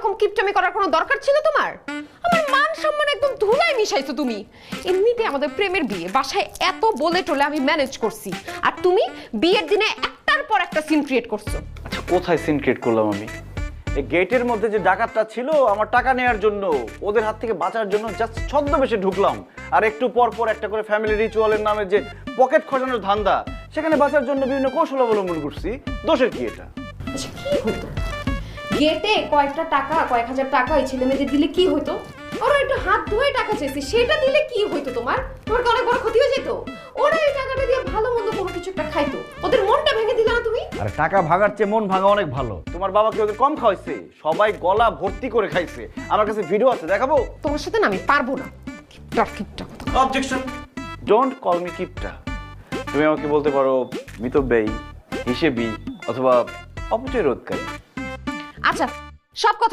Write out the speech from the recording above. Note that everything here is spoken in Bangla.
এরকম কিপটামি করার কোনো দরকার ছিল তোমার? আমার মান সম্মান একদম ধুলায় মিশাইছো তুমি। এমনিতে আমাদের প্রেমের বিয়ে, বাসায় এত বলে টলে আমি ম্যানেজ করছি, আর তুমি বিয়ের দিনে একটার পর একটা সিন ক্রিয়েট করছো। আচ্ছা, কোথায় সিন ক্রিয়েট করলাম আমি? এই গেটের মধ্যে যে ডাকাতটা ছিল আমার টাকা নেওয়ার জন্য, ওদের হাত থেকে বাঁচার জন্য জাস্ট ছদ্মবেশে ঢুকলাম। আর একটু পর পর একটা করে ফ্যামিলি রিচুয়ালের নামে যে পকেট খসানোর ধান্দা, সেখানে বাঁচার জন্য বিভিন্ন কৌশল অবলম্বন করছি। দোষের কি এটা? আচ্ছা, কি হতো গেটে কয়েকটা টাকা, কয়েক হাজার টাকা ওই ছেলে মেয়েদের দিলে কি হতো? ওরা একটু হাত ধুয়ে টাকা চেয়েছে, সেটা দিলে কি হইতো? তোমার কি অনেক বড় ক্ষতি হয়ে যেত? ওরা এই টাকাটা দিয়ে ভালো মন্দ কোনো কিছু একটা খাইতো, ওদের মনটা ভেঙে দিলে না তুমি? আর টাকা ভাগার চেয়ে মন ভাঙা অনেক ভালো। তোমার বাবা কি ওদের কম খাওয়াইছে? সবাই গলা ভর্তি করে খাইছে। আমার কাছে ভিডিও আছে, দেখাবো? তোমার সাথে না আমি পারবো না। কিপটা কথা। অবজেকশন। ডোন্ট কল মি কিপটা। তুমি আমাকে বলতে পারো মিতব্যয়ী, হিসেবি, অথবা অপচয় রোধকারী। আচ্ছা, সব কথা